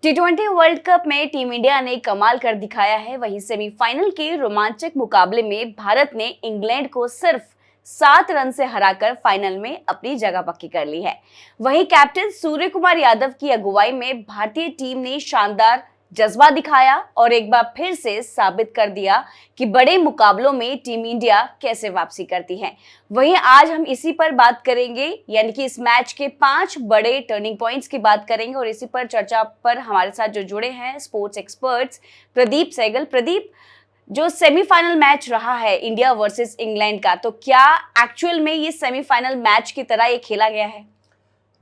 टी20 world cup में team India ने कमाल कर दिखाया है। वहीं सेमीफाइनल के रोमांचक मुकाबले में भारत ने इंग्लैंड को सिर्फ 7 रन से हराकर फाइनल में अपनी जगह पक्की कर ली है। वहीं कैप्टन सूर्य कुमार यादव की अगुवाई में भारतीय टीम ने शानदार जज्बा दिखाया और एक बार फिर से साबित कर दिया कि बड़े मुकाबलों में टीम इंडिया कैसे वापसी करती है। वहीं आज हम इसी पर बात करेंगे, यानी कि इस मैच के 5 बड़े टर्निंग पॉइंट्स की बात करेंगे और इसी पर चर्चा पर हमारे साथ जो जुड़े हैं स्पोर्ट्स एक्सपर्ट्स प्रदीप सहगल। प्रदीप, जो सेमीफाइनल मैच रहा है इंडिया वर्सेस इंग्लैंड का, तो क्या एक्चुअल में ये सेमीफाइनल मैच की तरह ये खेला गया है?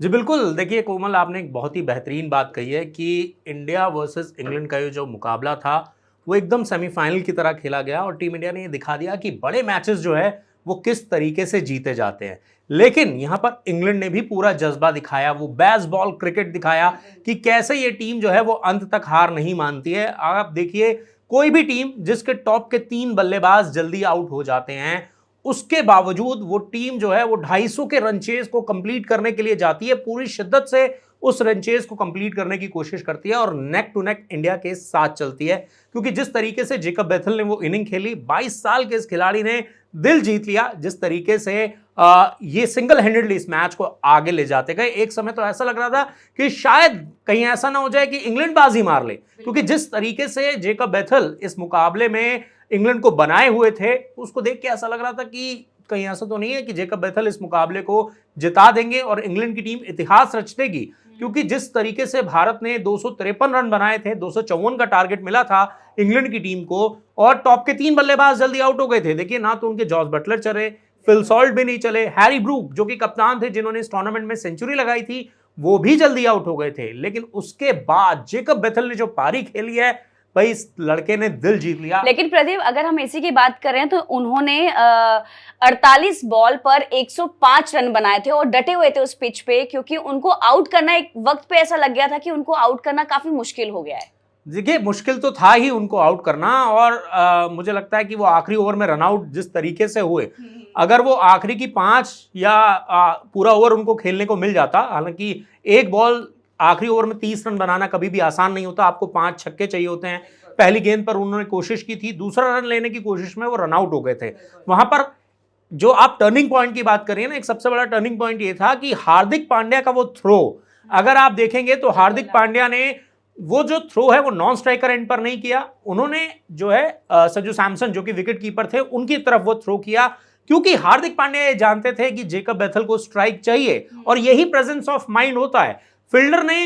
जी बिल्कुल। देखिए कोमल, आपने एक बहुत ही बेहतरीन बात कही है कि इंडिया वर्सेस इंग्लैंड का ये जो मुकाबला था वो एकदम सेमीफाइनल की तरह खेला गया और टीम इंडिया ने ये दिखा दिया कि बड़े मैचेस जो है वो किस तरीके से जीते जाते हैं। लेकिन यहाँ पर इंग्लैंड ने भी पूरा जज्बा दिखाया, वो बेसबॉल क्रिकेट दिखाया कि कैसे ये टीम जो है वो अंत तक हार नहीं मानती है। आप देखिए, कोई भी टीम जिसके टॉप के 3 बल्लेबाज जल्दी आउट हो जाते हैं, उसके बावजूद वो टीम जो है वो 250 के रन चेज को कंप्लीट करने के लिए जाती है, पूरी शिद्दत से उस रन चेज को कंप्लीट करने की कोशिश करती है और नेक टू नेक इंडिया के साथ चलती है। क्योंकि जिस तरीके से जेकब बेथल ने वो इनिंग खेली, 22 साल के इस खिलाड़ी ने दिल जीत लिया। जिस तरीके से ये सिंगल हैंडेडली इस मैच को आगे ले जाते गए, एक समय तो ऐसा लग रहा था कि शायद कहीं ऐसा ना हो जाए कि इंग्लैंड बाजी मार ले, क्योंकि जिस तरीके से जेकब बेथल इस मुकाबले में इंग्लैंड को बनाए हुए थे, उसको देख के ऐसा लग रहा था कि कहीं ऐसा तो नहीं है कि जेकब बेथल इस मुकाबले को जिता देंगे और इंग्लैंड की टीम इतिहास रच देगी। क्योंकि जिस तरीके से भारत ने 253 रन बनाए थे, 254 का टारगेट मिला था इंग्लैंड की टीम को, और टॉप के 3 बल्लेबाज जल्दी आउट हो गए थे। देखिए, ना तो उनके जॉस बटलर चले, फिल सॉल्ट भी नहीं चले, हैरी ब्रूक जो कि कप्तान थे जिन्होंने इस टूर्नामेंट में सेंचुरी लगाई थी, वो भी जल्दी आउट हो गए थे। लेकिन उसके बाद जेकब बेथल ने जो पारी खेली है, भाई इस लड़के ने दिल जीत लिया। लेकिन प्रदीप, अगर हम इसी की बात करें तो उन्होंने 48 बॉल पर 105 रन बनाए थे और डटे हुए थे उस पिच पे, क्योंकि उनको आउट करना एक वक्त पे ऐसा लग गया था कि उनको आउट करना काफी मुश्किल हो गया है। देखिए, मुश्किल तो था ही उनको आउट करना, और मुझे लगता है कि वो आखिरी ओवर में रन आउट जिस तरीके से हुए, अगर वो आखिरी की 5 या पूरा ओवर उनको खेलने को मिल जाता, हालांकि एक बॉल आखिरी ओवर में 30 रन बनाना कभी भी आसान नहीं होता, आपको 5 छक्के चाहिए होते हैं। पहली गेंद पर उन्होंने कोशिश की थी, दूसरा रन लेने की कोशिश में वो रन आउट हो गए थे। वहां पर जो आप टर्निंग पॉइंट की बात करिए ना, एक सबसे बड़ा टर्निंग पॉइंट ये था कि हार्दिक पांड्या का वो थ्रो, अगर आप देखेंगे तो हार्दिक पांड्या ने वो जो थ्रो है वो नॉन स्ट्राइकर एंड पर नहीं किया, उन्होंने जो है संजू सैमसन जो कि विकेट कीपर थे उनकी तरफ वो थ्रो किया, क्योंकि हार्दिक पांड्या ये जानते थे कि जेकब बेथल को स्ट्राइक चाहिए और यही प्रेजेंस ऑफ माइंड होता है। फील्डर ने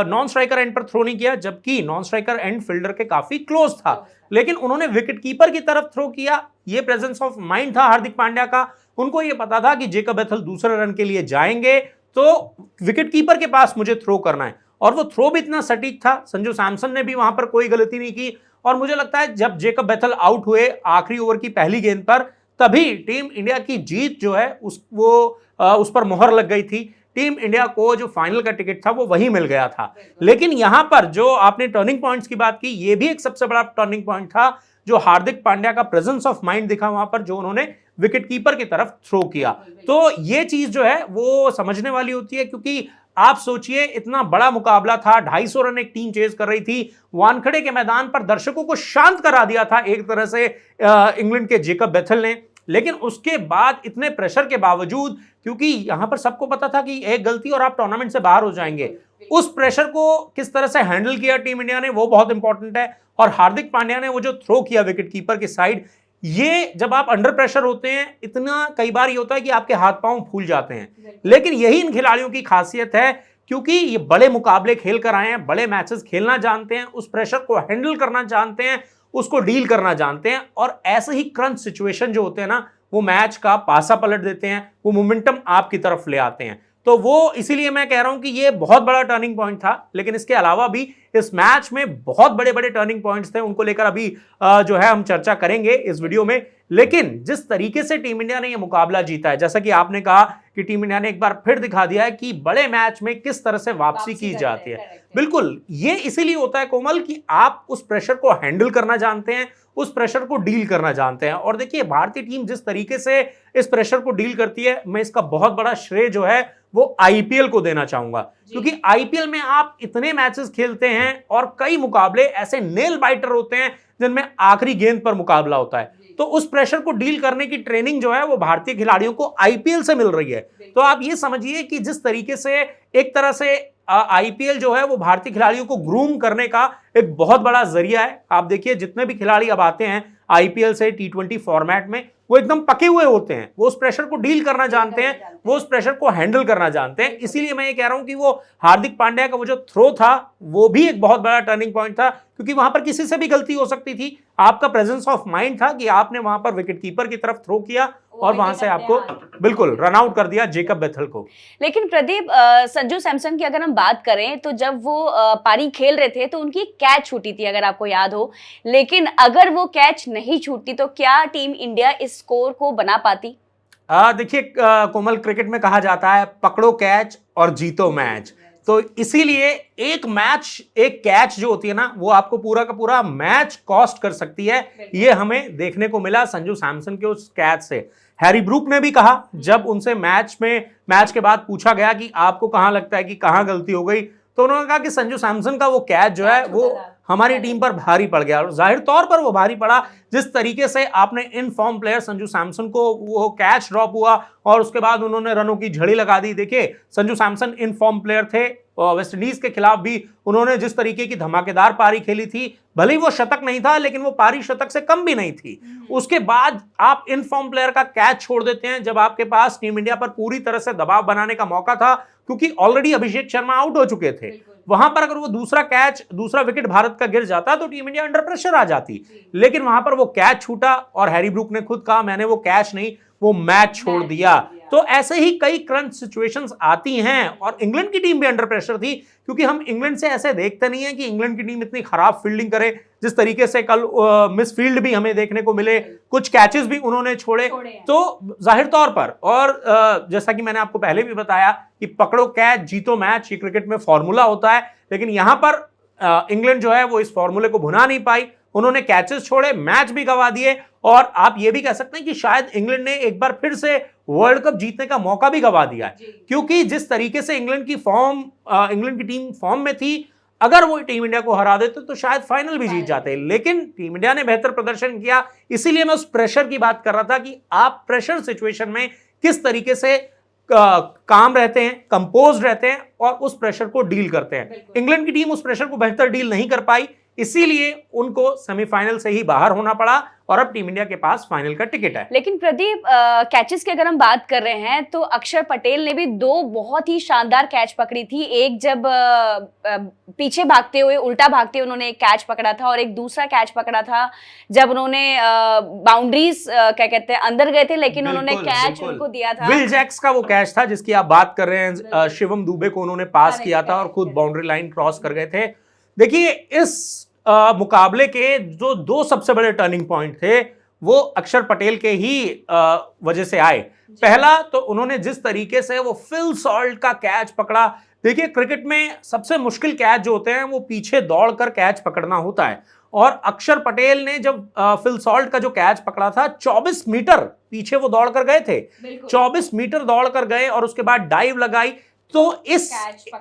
नॉन स्ट्राइकर एंड पर थ्रो नहीं किया, जबकि नॉन स्ट्राइकर एंड फील्डर के काफी क्लोज था, लेकिन उन्होंने विकेट कीपर की तरफ थ्रो किया। ये प्रेजेंस ऑफ माइंड था हार्दिक पांड्या का। उनको ये पता था कि जेकब बेथल दूसरे रन के लिए जाएंगे तो विकेट कीपर के पास मुझे थ्रो करना है, और वो थ्रो भी इतना सटीक था। संजू सैमसन ने भी वहां पर कोई गलती नहीं की, और मुझे लगता है जब जेकब बेथल आउट हुए आखिरी ओवर की पहली गेंद पर, तभी टीम इंडिया की जीत जो है उस पर मोहर लग गई थी। टीम इंडिया को जो फाइनल का टिकट था वो वही मिल गया था। लेकिन यहां पर जो आपने टर्निंग पॉइंट्स की बात की, ये भी एक सबसे बड़ा टर्निंग पॉइंट था, जो हार्दिक पांड्या का प्रेजेंस ऑफ माइंड दिखा वहां पर, जो उन्होंने विकेट कीपर की तरफ थ्रो किया। तो ये चीज जो है वो समझने वाली होती है, क्योंकि आप सोचिए इतना बड़ा मुकाबला था, 250 रन एक टीम चेज कर रही थी, वानखेड़े के मैदान पर दर्शकों को शांत करा दिया था एक तरह से इंग्लैंड के जेकब बेथल ने। लेकिन उसके बाद इतने प्रेशर के बावजूद, क्योंकि यहां पर सबको पता था कि एक गलती और आप टूर्नामेंट से बाहर हो जाएंगे, उस प्रेशर को किस तरह से हैंडल किया टीम इंडिया ने वो बहुत इंपॉर्टेंट है। और हार्दिक पांड्या ने वो जो थ्रो किया विकेट कीपर की साइड, ये जब आप अंडर प्रेशर होते हैं, इतना कई बार ये होता है कि आपके हाथ पांव फूल जाते हैं, लेकिन यही इन खिलाड़ियों की खासियत है, क्योंकि ये बड़े मुकाबले खेल कर आए हैं, बड़े मैचेस खेलना जानते हैं, उस प्रेशर को हैंडल करना जानते हैं, उसको डील करना जानते हैं, और ऐसे ही क्रंच सिचुएशन जो होते हैं ना, वो मैच का पासा पलट देते हैं, वो मोमेंटम आपकी तरफ ले आते हैं। तो वो इसीलिए मैं कह रहा हूं कि ये बहुत बड़ा टर्निंग पॉइंट था। लेकिन इसके अलावा भी इस मैच में बहुत बड़े बड़े टर्निंग पॉइंट्स थे, उनको लेकर अभी जो है हम चर्चा करेंगे इस वीडियो में। लेकिन जिस तरीके से टीम इंडिया ने ये मुकाबला जीता है, जैसा कि आपने कहा कि टीम इंडिया ने एक बार फिर दिखा दिया है कि बड़े मैच में किस तरह से वापसी की जाती है। बिल्कुल, ये इसीलिए होता है कोमल कि आप उस प्रेशर को हैंडल करना जानते हैं, उस प्रेशर को डील करना जानते हैं। और देखिए, भारतीय टीम जिस तरीके से इस प्रेशर को डील करती है, मैं इसका बहुत बड़ा श्रेय जो है वो आईपीएल को देना चाहूंगा, क्योंकि आईपीएल में आप इतने मैचेस खेलते हैं और कई मुकाबले ऐसे नेल बाइटर होते हैं जिनमें आखिरी गेंद पर मुकाबला होता है। तो उस प्रेशर को डील करने की ट्रेनिंग जो है वो भारतीय खिलाड़ियों को आईपीएल से मिल रही है। तो आप ये समझिए कि जिस तरीके से एक तरह से आईपीएल जो है वो भारतीय खिलाड़ियों को ग्रूम करने का एक बहुत बड़ा जरिया है। आप देखिए जितने भी खिलाड़ी अब आते हैं आईपीएल से टी20 फॉर्मेट में, वो एकदम पके हुए होते हैं, वो उस प्रेशर को डील करना जानते हैं, वो उस प्रेशर को हैंडल करना जानते हैं। इसीलिए मैं ये कह रहा हूं कि वो हार्दिक पांड्या का वो जो थ्रो था वो भी एक बहुत बड़ा टर्निंग पॉइंट था, क्योंकि वहां पर किसी से भी गलती हो सकती थी। आपका प्रेजेंस ऑफ माइंड था कि आपने वहां पर विकेट कीपर की तरफ थ्रो किया और वहां से आपको बिल्कुल रन आउट कर दिया जेकब बेथल को। लेकिन प्रदीप, संजू सैमसन की अगर हम बात करें तो जब वो पारी खेल रहे थे तो उनकी कैच छूटी थी, अगर आपको याद हो। लेकिन अगर वो कैच नहीं छूटती तो क्या टीम इंडिया इस स्कोर को बना पाती? देखिए कोमल, क्रिकेट में कहा जाता है पकड़ो कैच और जीतो मैच। तो इसीलिए एक मैच, एक कैच जो होती है ना, वो आपको पूरा का पूरा मैच कॉस्ट कर सकती है। ये हमें देखने को मिला संजू सैमसन के उस कैच से। हैरी ब्रूक ने भी कहा, जब उनसे मैच के बाद पूछा गया कि आपको कहां लगता है कि कहां गलती हो गई, तो उन्होंने कहा कि संजू सैमसन का वो कैच जो है वो हमारी टीम पर भारी पड़ गया। और जाहिर तौर पर वो भारी पड़ा, जिस तरीके से आपने in form player Sanju Samson को वो कैच ड्रॉप हुआ और उसके बाद उन्होंने रनों की झड़ी लगा दी। देखिए Sanju Samson in form player थे, वेस्ट इंडीज के खिलाफ भी उन्होंने जिस तरीके की धमाकेदार पारी खेली थी, भले ही वो शतक नहीं था लेकिन वो पारी शतक से कम भी नहीं थी। उसके बाद आप इन फॉर्म प्लेयर का कैच छोड़ देते हैं जब आपके पास टीम इंडिया पर पूरी तरह से दबाव बनाने का मौका था, क्योंकि ऑलरेडी अभिषेक शर्मा आउट हो चुके थे। वहां पर अगर वो दूसरा विकेट भारत का गिर जाता तो टीम इंडिया अंडर प्रेशर आ जाती, लेकिन वहां पर वो कैच छूटा और हैरी ब्रूक ने खुद कहा मैंने वो कैच नहीं, वो मैच छोड़ दिया। तो ऐसे ही कई क्रंच सिचुएशंस आती हैं और इंग्लैंड की टीम भी अंडर प्रेशर थी, क्योंकि हम इंग्लैंड से ऐसे देखते नहीं है कि इंग्लैंड की टीम इतनी खराब फील्डिंग करे। जिस तरीके से कल मिस फील्ड भी हमें देखने को मिले, कुछ कैचेस भी उन्होंने छोड़े। तो जाहिर तौर पर, और जैसा कि मैंने आपको पहले भी बताया कि पकड़ो कैच जीतो मैच, ये क्रिकेट में फॉर्मूला होता है, लेकिन यहां पर इंग्लैंड जो है वो इस फॉर्मूले को भुना नहीं पाई। उन्होंने कैचेस छोड़े, मैच भी गंवा दिए, और आप ये भी कह सकते हैं कि शायद इंग्लैंड ने एक बार फिर से वर्ल्ड कप जीतने का मौका भी गंवा दिया है, क्योंकि जिस तरीके से इंग्लैंड की टीम फॉर्म में थी, अगर वो टीम इंडिया को हरा देते तो शायद फाइनल भी जीत जाते। लेकिन टीम इंडिया ने बेहतर प्रदर्शन किया। इसीलिए मैं उस प्रेशर की बात कर रहा था कि आप प्रेशर सिचुएशन में किस तरीके से काम रहते हैं, कंपोज रहते हैं और उस प्रेशर को डील करते हैं। इंग्लैंड की टीम उस प्रेशर को बेहतर डील नहीं कर पाई, इसीलिए उनको सेमीफाइनल से ही बाहर होना पड़ा और अब टीम इंडिया के पास फाइनल का टिकट है। लेकिन प्रदीप, कैचेस की अगर हम बात कर रहे हैं तो अक्षर पटेल ने भी दो बहुत ही शानदार कैच पकड़ी थी। एक जब पीछे भागते हुए, उल्टा भागते हुए उन्होंने एक कैच पकड़ा था, और एक दूसरा कैच पकड़ा था जब उन्होंने बाउंड्रीज क्या कहते हैं अंदर गए थे, लेकिन उन्होंने कैच उनको दिया था। विल जैक्स का वो कैच था जिसकी आप बात कर रहे हैं। शिवम दुबे को उन्होंने पास किया था और खुद बाउंड्री लाइन क्रॉस कर गए थे। देखिए इस मुकाबले के जो दो सबसे बड़े टर्निंग पॉइंट थे वो अक्षर पटेल के ही वजह से आए। पहला तो उन्होंने जिस तरीके से वो फिल सॉल्ट का कैच पकड़ा। देखिए क्रिकेट में सबसे मुश्किल कैच जो होते हैं वो पीछे दौड़कर कैच पकड़ना होता है, और अक्षर पटेल ने जब फिल सॉल्ट का जो कैच पकड़ा था 24 मीटर पीछे वो दौड़कर गए थे, 24 मीटर दौड़कर गए और उसके बाद डाइव लगाई। तो इस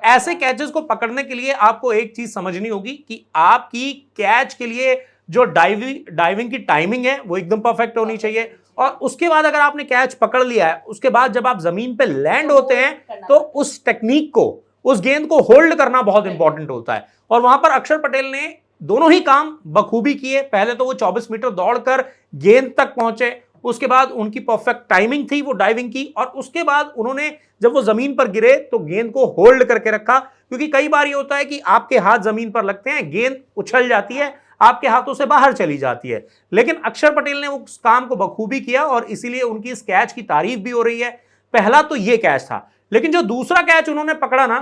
ऐसे कैचेस को पकड़ने के लिए आपको एक चीज समझनी होगी कि आपकी कैच के लिए जो डाइविंग की टाइमिंग है वो एकदम परफेक्ट होनी चाहिए, और उसके बाद अगर आपने कैच पकड़ लिया है उसके बाद जब आप जमीन पे लैंड होते हैं तो उस टेक्निक को, उस गेंद को होल्ड करना बहुत इंपॉर्टेंट होता है। और वहां पर अक्षर पटेल ने दोनों ही काम बखूबी किए। पहले तो वो 24 मीटर दौड़कर गेंद तक पहुंचे, उसके बाद उनकी परफेक्ट टाइमिंग थी वो डाइविंग की, और उसके बाद उन्होंने जब वो जमीन पर गिरे तो गेंद को होल्ड करके रखा, क्योंकि कई बार ये होता है कि आपके हाथ जमीन पर लगते हैं, गेंद उछल जाती है, आपके हाथों से बाहर चली जाती है। लेकिन अक्षर पटेल ने उस काम को बखूबी किया और इसीलिए उनकी इस कैच की तारीफ भी हो रही है। पहला तो ये कैच था, लेकिन जो दूसरा कैच उन्होंने पकड़ा ना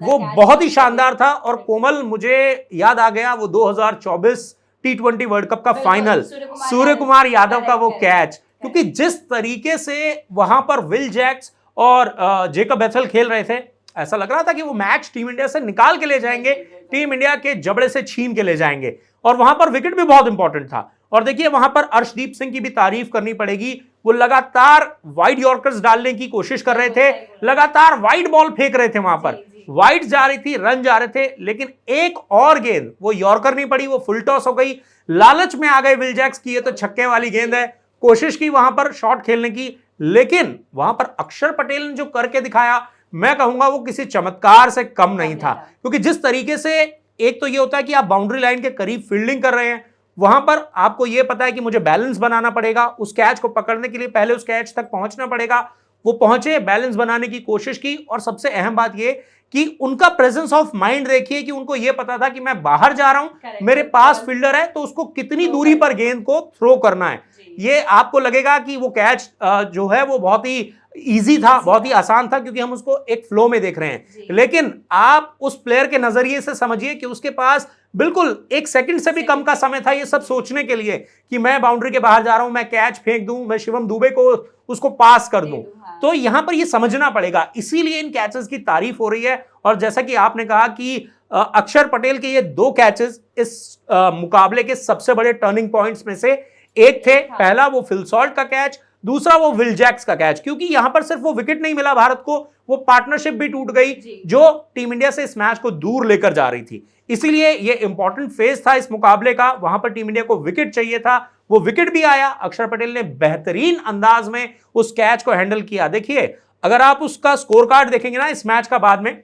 वो बहुत ही शानदार था। और कोमल, मुझे याद आ गया वो 2024 टी20 वर्ल्ड कप का फाइनल, सूर्य कुमार यादव का वो कैच, क्योंकि जिस तरीके से वहां पर विल जैक्स और जेकब बेथल खेल रहे थे, ऐसा लग रहा था कि वो मैच टीम इंडिया से निकाल के ले जाएंगे, टीम इंडिया के जबड़े से छीन के ले जाएंगे। और वहां पर विकेट भी बहुत इंपॉर्टेंट था। और देखिए वहां पर अर्शदीप सिंह की भी तारीफ करनी पड़ेगी। वो लगातार वाइड यॉर्कर्स डालने की कोशिश कर रहे थे, लगातार वाइड बॉल फेंक रहे थे, वहां पर वाइड जा रही थी, रन जा रहे थे, लेकिन एक और गेंद वो यॉर्कर नहीं पड़ी, वो फुल टॉस हो गई, लालच में आ गए विल जैक्स की ये तो छक्के वाली गेंद है, कोशिश की वहां पर शॉट खेलने की, लेकिन वहां पर अक्षर पटेल ने जो करके दिखाया, मैं कहूंगा वो किसी चमत्कार से कम नहीं था। क्योंकि जिस तरीके से, एक तो ये होता है कि आप बाउंड्री लाइन के करीब फील्डिंग कर रहे हैं, वहां पर आपको यह पता है कि मुझे बैलेंस बनाना पड़ेगा, उस कैच को पकड़ने के लिए पहले उस कैच तक पहुंचना पड़ेगा, वो पहुंचे, बैलेंस बनाने की कोशिश की, और सबसे अहम बात यह कि उनका प्रेजेंस ऑफ माइंड देखिए कि उनको यह पता था कि मैं बाहर जा रहा हूं, मेरे पास फील्डर है, तो उसको कितनी दूरी पर गेंद को थ्रो करना है। ये आपको लगेगा कि वो कैच जो है वो बहुत ही इजी था, बहुत ही आसान था, क्योंकि हम उसको एक फ्लो में देख रहे हैं, लेकिन आप उस प्लेयर के नजरिए से समझिए कि उसके पास बिल्कुल एक सेकंड से भी कम का समय था ये सब सोचने के लिए कि मैं बाउंड्री के बाहर जा रहा हूं, मैं कैच फेंक दूं, मैं शिवम दुबे को उसको पास कर दूं। तो यहां पर ये समझना पड़ेगा, इसीलिए इन कैचेस की तारीफ हो रही है। और जैसा कि आपने कहा कि अक्षर पटेल के ये 2 कैचेस इस मुकाबले के सबसे बड़े टर्निंग पॉइंट्स में से एक थे। पहला वो फिल सॉल्ट का कैच, दूसरा वो विल जैक्स का कैच, क्योंकि यहां पर सिर्फ वो विकेट नहीं मिला भारत को, वो पार्टनरशिप भी टूट गई जो टीम इंडिया से इस मैच को दूर लेकर जा रही थी। इसीलिए ये इंपॉर्टेंट फेज था इस मुकाबले का, वहां पर टीम इंडिया को विकेट चाहिए था, वो विकेट भी आया। अक्षर पटेल ने बेहतरीन अंदाज में उस कैच को हैंडल किया। देखिए, अगर आप उसका स्कोर कार्ड देखेंगे ना इस मैच का बाद में,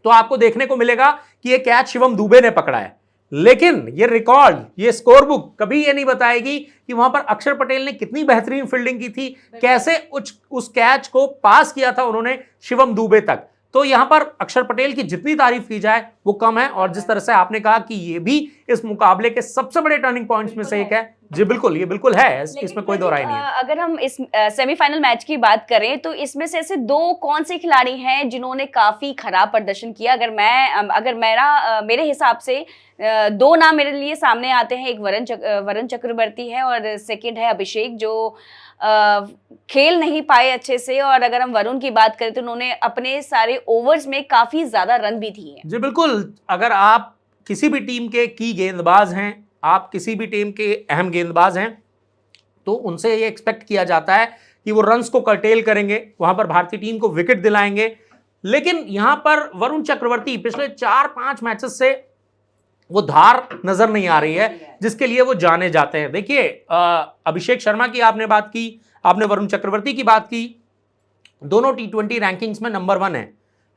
तो आपको देखने को मिलेगा कि ये कैच शिवम दुबे ने पकड़ा है, लेकिन ये रिकॉर्ड, ये स्कोर बुक कभी ये नहीं बताएगी कि वहां पर अक्षर पटेल ने कितनी बेहतरीन फील्डिंग की थी, कैसे उस कैच को पास किया था उन्होंने शिवम दुबे तक। तो यहां पर अक्षर पटेल की जितनी तारीफ की जाए वो कम है। और जिस तरह से आपने कहा कि ये भी इस मुकाबले के सबसे बड़े टर्निंग पॉइंट्स में से एक है, जी बिल्कुल, ये बिल्कुल है, इसमें कोई दो राय नहीं है। अगर हम इस सेमीफाइनल मैच की बात करें तो इसमें से ऐसे 2 कौन से खिलाड़ी हैं जिन्होंने काफी खराब प्रदर्शन किया? अगर मेरे हिसाब से 2 नाम मेरे लिए सामने आते हैं। एक वरुण चक्रवर्ती है और सेकंड है अभिषेक, जो खेल नहीं पाए अच्छे से। और अगर हम वरुण की बात करें तो उन्होंने अपने सारे ओवर्स में काफी ज्यादा रन भी दिए। जी बिल्कुल, अगर आप किसी भी टीम के की गेंदबाज हैं, आप किसी भी टीम के अहम गेंदबाज हैं, तो उनसे ये एक्सपेक्ट किया जाता है कि वो रन्स को कर्टेल करेंगे, वहां पर भारतीय टीम को विकेट दिलाएंगे। लेकिन यहां पर वरुण चक्रवर्ती पिछले 4-5 मैचेस से वो धार नजर नहीं आ रही है जिसके लिए वो जाने जाते हैं। देखिए, अभिषेक शर्मा की आपने बात की, आपने वरुण चक्रवर्ती की बात की, दोनों T20 रैंकिंग्स में नंबर 1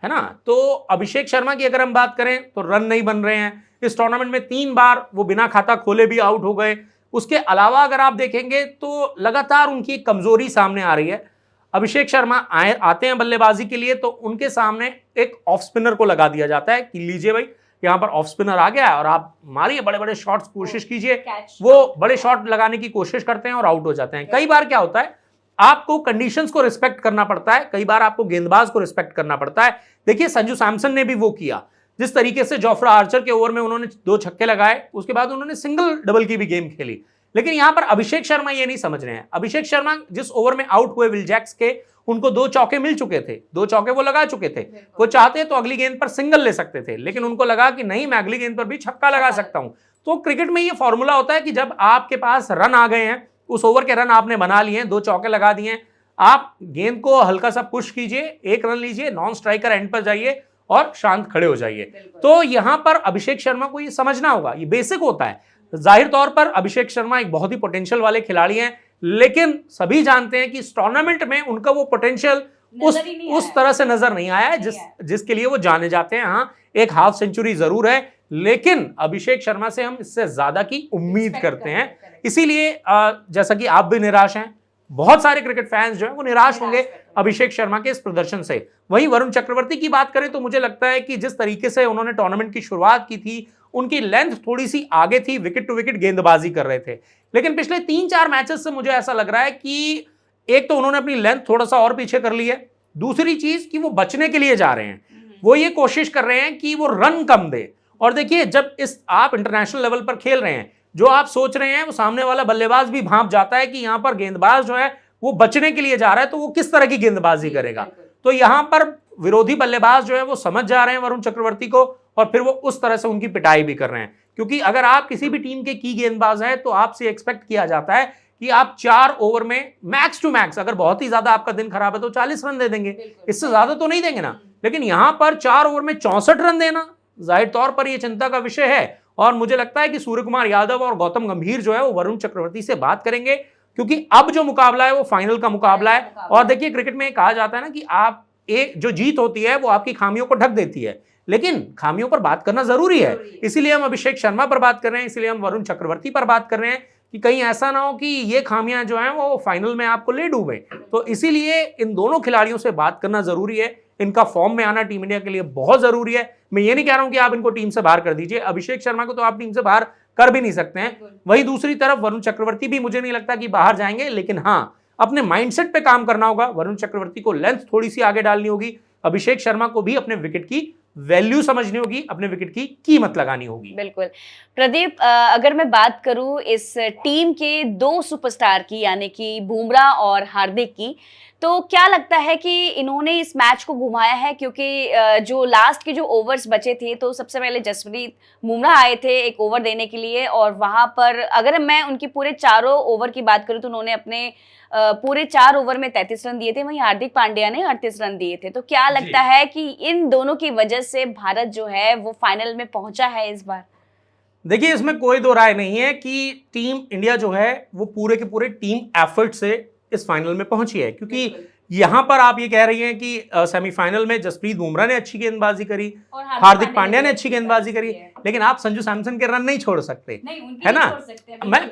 है ना। तो अभिषेक शर्मा की अगर हम बात करें तो रन नहीं बन रहे हैं इस टूर्नामेंट में, 3 बार वो बिना खाता खोले भी आउट हो गए। उसके अलावा अगर आप देखेंगे तो लगातार उनकी एक कमजोरी सामने आ रही है। अभिषेक शर्मा आते हैं बल्लेबाजी के लिए तो उनके सामने एक ऑफ स्पिनर को लगा दिया जाता है कि लीजिए भाई, यहाँ पर ऑफ स्पिनर आ गया है और आप मारिए, बड़े बड़े शॉट्स कोशिश कीजिए। वो बड़े शॉट लगाने की कोशिश करते हैं और आउट हो जाते हैं। कई बार क्या होता है, आपको कंडीशंस को रिस्पेक्ट करना पड़ता है, कई बार आपको गेंदबाज को रिस्पेक्ट करना पड़ता है। देखिए, संजू सैमसन ने भी वो किया, जिस तरीके से जोफ्रा आर्चर के ओवर में उन्होंने 2 छक्के लगाए, उसके बाद उन्होंने सिंगल डबल की भी गेम खेली। लेकिन यहां पर अभिषेक शर्मा ये नहीं समझ रहे हैं। अभिषेक शर्मा जिस ओवर में आउट हुए विल जैक्स के, उनको 2 चौके मिल चुके थे, 2 चौके वो लगा चुके थे। वो चाहते तो अगली गेंद पर सिंगल ले सकते थे, लेकिन उनको लगा कि नहीं, मैं अगली गेंद पर भी छक्का लगा सकता हूं। तो क्रिकेट में ये फॉर्मूला होता है कि जब आपके पास रन आ गए हैं, उस ओवर के रन आपने बना लिए, 2 चौके लगा दिए, आप गेंद को हल्का सा पुश कीजिए, 1 रन लीजिए, नॉन स्ट्राइकर एंड पर जाइए और शांत खड़े हो जाइए। तो यहां पर अभिषेक शर्मा को ये समझना होगा, ये बेसिक होता है। जाहिर तौर पर अभिषेक शर्मा एक बहुत ही पोटेंशियल वाले खिलाड़ी हैं, लेकिन सभी जानते हैं कि इस टूर्नामेंट में उनका वो पोटेंशियल उस तरह से नजर नहीं आया है जिसके लिए वो जाने जाते हैं। हाँ, एक हाफ सेंचुरी जरूर है, लेकिन अभिषेक शर्मा से हम इससे ज्यादा की उम्मीद करते हैं। इसीलिए जैसा कि आप भी निराश हैं, बहुत सारे क्रिकेट फैंस जो हैं वो निराश होंगे अभिषेक शर्मा के इस प्रदर्शन से। वहीं वरुण चक्रवर्ती की बात करें तो मुझे लगता है कि जिस तरीके से उन्होंने टूर्नामेंट की शुरुआत की थी, उनकी लेंथ थोड़ी सी आगे थी, विकेट टू विकेट गेंदबाजी कर रहे थे। लेकिन पिछले 3-4 मैचेस से मुझे ऐसा लग रहा है कि एक तो उन्होंने अपनी लेंथ थोड़ा सा और पीछे कर ली है, दूसरी चीज कि वो बचने के लिए जा रहे हैं, वो ये कोशिश कर रहे हैं कि वो रन कम दे। और देखिए, जब आप इंटरनेशनल लेवल पर खेल रहे हैं, जो आप सोच रहे हैं वो सामने वाला बल्लेबाज भी भांप जाता है कि यहां पर गेंदबाज जो है वो बचने के लिए जा रहा है, तो वो किस तरह की गेंदबाजी करेगा। तो यहां पर विरोधी बल्लेबाज जो है वो समझ जा रहे हैं वरुण चक्रवर्ती को, और फिर वो उस तरह से उनकी पिटाई भी कर रहे हैं। क्योंकि अगर आप किसी भी टीम के की गेंदबाज हैं तो आपसे एक्सपेक्ट किया जाता है कि आप 4 ओवर में मैक्स टू मैक्स, अगर बहुत ही ज्यादा आपका दिन खराब है तो 40 रन दे देंगे, इससे ज्यादा तो नहीं देंगे ना। लेकिन यहां पर 4 ओवर में 64 रन देना जाहिर तौर पर यह चिंता का विषय है। और मुझे लगता है कि सूर्य कुमार यादव और गौतम गंभीर जो है वो वरुण चक्रवर्ती से बात करेंगे, क्योंकि अब जो मुकाबला है वो फाइनल का मुकाबला है। और देखिए, क्रिकेट में कहा जाता है ना कि आप एक जो जीत होती है वो आपकी खामियों को ढक देती है, लेकिन खामियों पर बात करना जरूरी है। इसीलिए हम अभिषेक शर्मा पर बात कर रहे हैं, इसीलिए हम वरुण चक्रवर्ती पर बात कर रहे हैं कि कहीं ऐसा ना हो कि ये खामियां जो हैं वो फाइनल में आपको ले डूबे। तो इसीलिए इन दोनों खिलाड़ियों से बात करना जरूरी है, इनका फॉर्म में आना टीम इंडिया के लिए बहुत जरूरी है। मैं ये नहीं कह रहा हूं कि आप इनको टीम से बाहर कर दीजिए, अभिषेक शर्मा को तो आप टीम से बाहर कर भी नहीं सकते हैं। वही दूसरी तरफ वरुण चक्रवर्ती भी मुझे नहीं लगता कि बाहर जाएंगे, लेकिन हाँ, अपने माइंडसेट पे काम करना होगा। वरुण चक्रवर्ती को लेंथ थोड़ी सी आगे डालनी होगी, अभिषेक शर्मा को भी अपने विकेट की वैल्यू समझनी होगी, अपने विकेट की कीमत लगानी होगी। बिल्कुल प्रदीप, अगर मैं बात करूं इस टीम के 2 सुपरस्टार की, यानी कि बुमराह और हार्दिक की, तो क्या लगता है कि इन्होंने इस मैच को घुमाया है? क्योंकि जो लास्ट के जो ओवर्स बचे थे तो सबसे पहले जसप्रीत बुमराह आए थे एक ओवर देने के लिए, और वहां पर अगर मैं उनकी पूरे चारों ओवर की बात करूं तो उन्होंने अपने पूरे 4 ओवर में 33 रन दिए थे। वहीं हार्दिक पांड्या ने 38 रन दिए थे। तो क्या लगता है कि इन दोनों की वजह से भारत जो है वो फाइनल में पहुंचा है इस बार? देखिए, इसमें कोई दो राय नहीं है कि टीम इंडिया जो है वो पूरे के पूरे टीम एफर्ट से इस फाइनल में पहुंची है। क्योंकि यहां पर आप ये कह रही हैं कि सेमीफाइनल में जसप्रीत बुमराह ने अच्छी गेंदबाजी करी, हार्दिक पांड्या ने अच्छी गेंदबाजी करी, लेकिन आप संजू सैमसन के रन नहीं छोड़ सकते, है ना।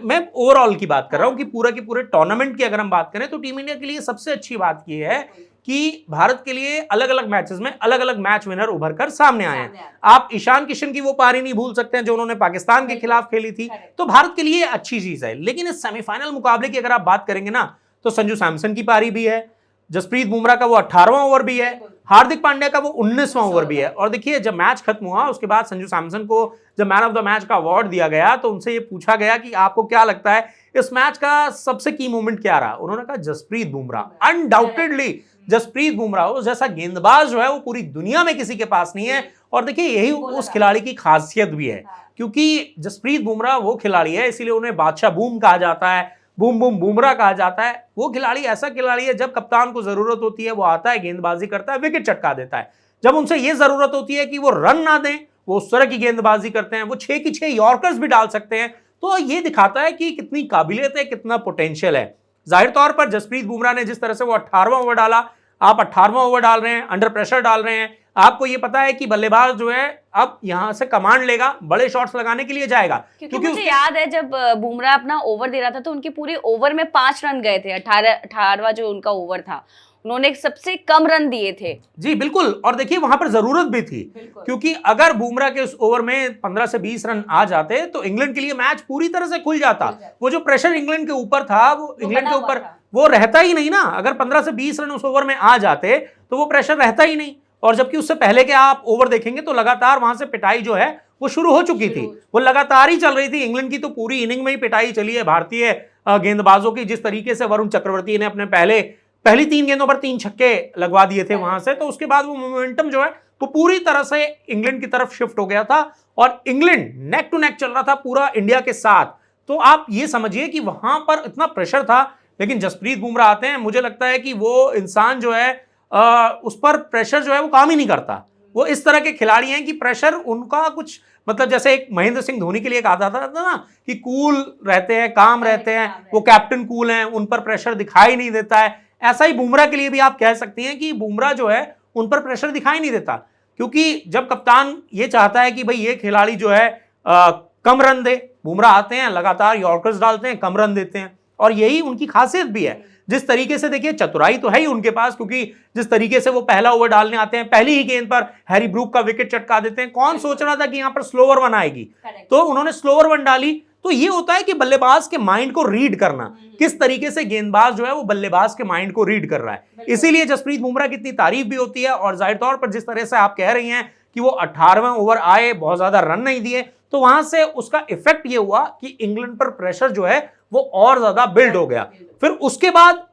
मैं ओवरऑल की बात कर रहा हूं कि पूरा के पूरे टूर्नामेंट की अगर हम बात करें तो टीम इंडिया के लिए सबसे अच्छी बात यह है कि भारत के लिए अलग अलग मैचेस में अलग अलग मैच विनर उभर कर सामने आए हैं। आप ईशान किशन की वो पारी नहीं भूल सकते हैं जो उन्होंने पाकिस्तान के खिलाफ खेली थी, तो भारत के लिए अच्छी चीज है। लेकिन इस सेमीफाइनल मुकाबले की अगर आप बात करेंगे ना, तो संजू सैमसन की पारी भी है, जसप्रीत बुमराह का वो 18वां ओवर भी है, हार्दिक पांड्या का वो 19वां ओवर भी है। और देखिए, जब मैच खत्म हुआ उसके बाद संजू सैमसन को जब मैन ऑफ द मैच का अवार्ड दिया गया तो उनसे ये पूछा गया कि आपको क्या लगता है इस मैच का सबसे की मोमेंट क्या रहा। उन्होंने कहा जसप्रीत बुमराह। अनडाउटेडली जसप्रीत बुमराह जैसा गेंदबाज जो है वो पूरी दुनिया में किसी के पास नहीं है। और देखिए, यही उस खिलाड़ी की खासियत भी है, क्योंकि जसप्रीत बुमराह वो खिलाड़ी है, इसीलिए उन्हें बादशाह बूम कहा जाता है, बूम बूम बुमराह कहा जाता है। वो खिलाड़ी ऐसा खिलाड़ी है, जब कप्तान को जरूरत होती है वो आता है, गेंदबाजी करता है, विकेट चटका देता है। जब उनसे ये जरूरत होती है कि वो रन ना दें, वो उस तरह की गेंदबाजी करते हैं, वो 6 की 6 यॉर्कर्स भी डाल सकते हैं। तो ये दिखाता है कि कितनी काबिलियत है, कितना पोटेंशियल है। जाहिर तौर पर जसप्रीत बुमराह ने जिस तरह से वो 18वां ओवर डाला, आप 18वां ओवर डाल रहे हैं, अंडर प्रेशर डाल रहे हैं, आपको ये पता है कि बल्लेबाज जो है अब यहां से कमांड लेगा, बड़े शॉट्स लगाने के लिए जाएगा। क्योंकि मुझे याद है जब बुमराह अपना ओवर दे रहा था तो उनके पूरे ओवर में 5 रन गए थे। 18वां जो उनका ओवर था उन्होंने सबसे कम रन दिए थे। जी बिल्कुल, और देखिए वहां पर जरूरत भी थी, क्योंकि अगर बुमराह के उस ओवर में 15 से 20 रन आ जाते तो इंग्लैंड के लिए मैच पूरी तरह से खुल जाता। वो जो प्रेशर इंग्लैंड के ऊपर था वो इंग्लैंड के ऊपर वो रहता ही नहीं ना। अगर 15 से 20 रन उस ओवर में आ जाते तो वो प्रेशर रहता ही नहीं। और जबकि उससे पहले के आप ओवर देखेंगे तो लगातार वहां से पिटाई जो है वो शुरू हो चुकी थी, वो लगातार ही चल रही थी। इंग्लैंड की तो पूरी इनिंग में ही पिटाई चली है भारतीय गेंदबाजों की। जिस तरीके से वरुण चक्रवर्ती ने अपने पहली 3 गेंदों पर 3 छक्के लगवा दिए थे वहां से, तो उसके बाद वो मोमेंटम जो है वो पूरी तरह से इंग्लैंड की तरफ शिफ्ट हो गया था और इंग्लैंड नेक टू नेक चल रहा था पूरा इंडिया के साथ। तो आप ये समझिए कि वहां पर इतना प्रेशर था, लेकिन जसप्रीत बुमराह आते हैं, मुझे लगता है कि वो इंसान जो है उस पर प्रेशर जो है वो काम ही नहीं करता। वो इस तरह के खिलाड़ी हैं कि प्रेशर उनका कुछ मतलब जैसे एक महेंद्र सिंह धोनी के लिए कहा जाता था ना कि कूल रहते हैं, काम रहते हैं, वो कैप्टन कूल हैं, उन पर प्रेशर दिखाई नहीं देता है। ऐसा ही बुमराह के लिए भी आप कह सकती हैं कि बुमराह जो है उन पर प्रेशर दिखाई नहीं देता, क्योंकि जब कप्तान ये चाहता है कि भाई ये खिलाड़ी जो है कम रन दे, बुमराह आते हैं, लगातार यॉर्कर्स डालते हैं, कम रन देते हैं, और यही उनकी खासियत भी है। जिस तरीके से देखिए चतुराई तो है ही उनके पास, क्योंकि जिस तरीके से वो पहला ओवर डालने आते हैं, पहली ही गेंद पर हैरी ब्रूक का विकेट चटका देते हैं। कौन सोच रहा था कि यहां पर स्लोवर वन आएगी, तो उन्होंने स्लोवर वन डाली। तो ये होता है कि बल्लेबाज के माइंड को रीड करना, किस तरीके से गेंदबाज जो है वो बल्लेबाज के माइंड को रीड कर रहा है। इसीलिए जसप्रीत बुमराह की इतनी तारीफ भी होती है। और जाहिर तौर पर जिस तरह से आप कह रही हैं कि वो 18वां ओवर आए, बहुत ज्यादा रन नहीं दिए, तो वहां से उसका इफेक्ट ये हुआ कि इंग्लैंड पर प्रेशर जो है वो और ज्यादा बिल्ड हो गया। फिर उसके बाद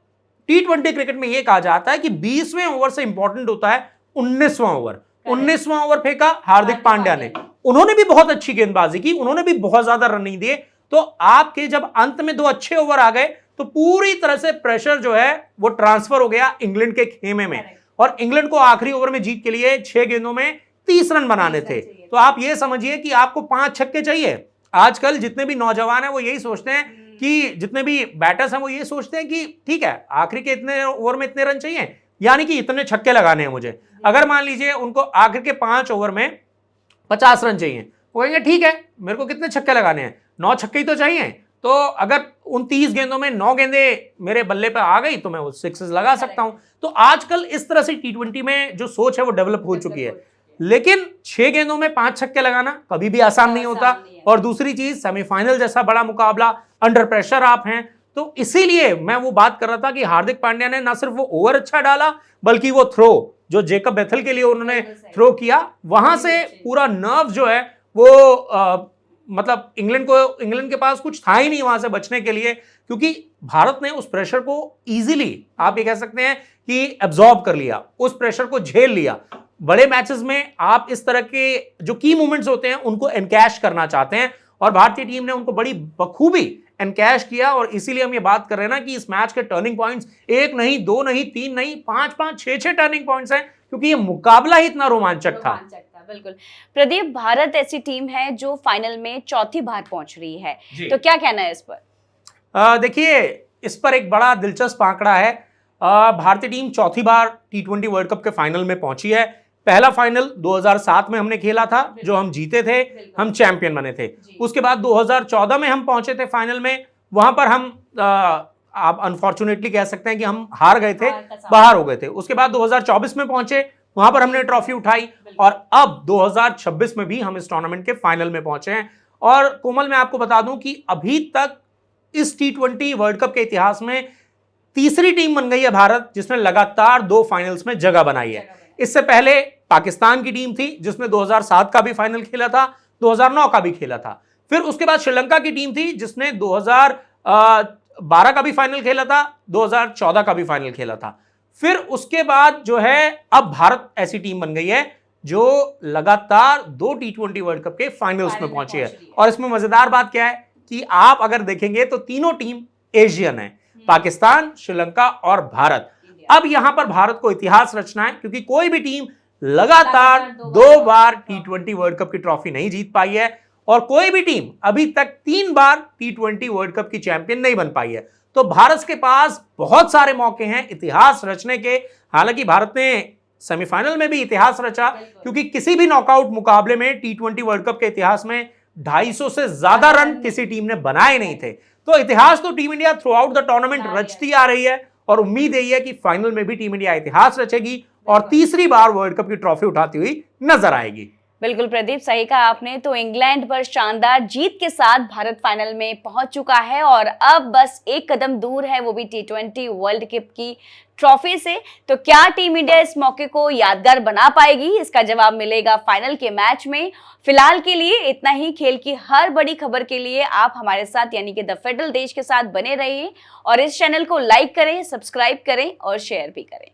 T20 क्रिकेट में यह कहा जाता है कि 20वें ओवर से इंपॉर्टेंट होता है 19वां ओवर। 19वां ओवर फेंका हार्दिक पांड्या ने, उन्होंने भी बहुत अच्छी गेंदबाजी की, उन्होंने भी बहुत ज्यादा रन नहीं दिए। तो आपके जब अंत में 2 अच्छे ओवर आ गए तो पूरी तरह से प्रेशर जो है वो ट्रांसफर हो गया इंग्लैंड के खेमे में, और इंग्लैंड को आखिरी ओवर में जीत के लिए 6 गेंदों में 30 रन बनाने थे। तो आप ये समझिए कि आपको 5 छक्के चाहिए। आजकल जितने भी नौजवान हैं वो यही सोचते हैं कि जितने भी बैटर्स हैं वो ये सोचते हैं कि ठीक है, आखिरी के इतने ओवर में इतने रन चाहिए, यानी कि इतने छक्के लगाने हैं मुझे। अगर मान लीजिए उनको आखिर के 5 ओवर में 50 रन चाहिए, वो कहेंगे ठीक है, मेरे को कितने छक्के लगाने हैं, 9 छक्के ही तो चाहिए। तो अगर उन 30 गेंदों में 9 गेंदे मेरे बल्ले पे आ गई तो मैं वो सिक्सेस लगा सकता हूं। तो आजकल इस तरह से T20 में जो सोच है वो डेवलप हो चुकी है। लेकिन 6 गेंदों में 5 छक्के लगाना कभी भी आसान नहीं होता। और दूसरी चीज, सेमीफाइनल जैसा बड़ा मुकाबला, अंडर प्रेशर आप हैं, तो इसीलिए मैं वो बात कर रहा था कि हार्दिक पांड्या ने ना सिर्फ वो ओवर अच्छा डाला, बल्कि वो थ्रो जो जेकब बेथल के लिए उन्होंने थ्रो किया, वहां से पूरा नर्व जो है वो मतलब इंग्लैंड के पास कुछ था ही नहीं वहां से बचने के लिए, क्योंकि भारत ने उस प्रेशर को इजीली, आप ये कह सकते हैं कि एब्जॉर्ब कर लिया, उस प्रेशर को झेल लिया। बड़े मैचेस में आप इस तरह के जो की मूवमेंट्स होते हैं उनको एनकैश करना चाहते हैं, और भारतीय टीम ने उनको बड़ी बखूबी एनकैश किया। और इसीलिए हम ये बात कर रहे हैं ना कि इस मैच के टर्निंग पॉइंट्स 1 नहीं, 2 नहीं, 3 नहीं, 5-5, 6-6 टर्निंग पॉइंट्स हैं, क्योंकि ये मुकाबला ही इतना रोमांचक था। बिल्कुल प्रदीप, भारत ऐसी टीम है जो फाइनल में चौथी बार पहुंच रही है, तो क्या कहना है इस पर? देखिए, इस पर एक बड़ा दिलचस्प आंकड़ा है। भारतीय टीम चौथी बार T20 वर्ल्ड कप के फाइनल में पहुंची है। पहला फाइनल 2007 में हमने खेला था, जो हम जीते थे, हम चैंपियन बने थे। उसके बाद 2014 में हम पहुंचे थे फाइनल में, वहां पर हम आप अनफॉर्चुनेटली कह सकते हैं कि हम हार गए थे, बाहर हो गए थे। उसके बाद 2024 में पहुंचे, वहां पर हमने ट्रॉफी उठाई, और अब 2026 में भी हम इस टूर्नामेंट के फाइनल में पहुंचे हैं। और कोमल, मैं आपको बता दूं कि अभी तक इस T20 वर्ल्ड कप के इतिहास में तीसरी टीम बन गई है भारत जिसने लगातार 2 फाइनल्स में जगह बनाई है। इससे पहले पाकिस्तान की टीम थी जिसने 2007 का भी फाइनल खेला था, 2009 का भी खेला था। फिर उसके बाद श्रीलंका की टीम थी जिसने 2012 का भी फाइनल खेला था, 2014 का भी फाइनल खेला था। फिर उसके बाद जो है अब भारत ऐसी टीम बन गई है जो लगातार 2 T20 वर्ल्ड कप के फाइनल्स में पहुंची है। और इसमें मजेदार बात क्या है कि आप अगर देखेंगे तो तीनों टीम एशियन है, पाकिस्तान, श्रीलंका और भारत। अब यहां पर भारत को इतिहास रचना है, क्योंकि कोई भी टीम लगातार 2 बार T20 वर्ल्ड कप की ट्रॉफी नहीं जीत पाई है, और कोई भी टीम अभी तक 3 बार T20 वर्ल्ड कप की चैंपियन नहीं बन पाई है। तो भारत के पास बहुत सारे मौके हैं इतिहास रचने के। हालांकि भारत ने सेमीफाइनल में भी इतिहास रचा, क्योंकि किसी भी नॉकआउट मुकाबले में T20 वर्ल्ड कप के इतिहास में 250 से ज्यादा रन किसी टीम ने बनाए नहीं थे। तो इतिहास तो team India throughout the tournament रचती आ रही है, और उम्मीद यही है कि फाइनल में भी टीम इंडिया इतिहास रचेगी और तीसरी बार वर्ल्ड कप की ट्रॉफी उठाती हुई नजर आएगी। बिल्कुल प्रदीप, सही कहा आपने। तो इंग्लैंड पर शानदार जीत के साथ भारत फाइनल में पहुंच चुका है, और अब बस एक कदम दूर है, वो भी T20 वर्ल्ड कप की ट्रॉफी से। तो क्या टीम इंडिया इस मौके को यादगार बना पाएगी? इसका जवाब मिलेगा फाइनल के मैच में। फिलहाल के लिए इतना ही। खेल की हर बड़ी खबर के लिए आप हमारे साथ यानी कि द फेडरल देश के साथ बने रहिए, और इस चैनल को लाइक करें, सब्सक्राइब करें और शेयर भी करें।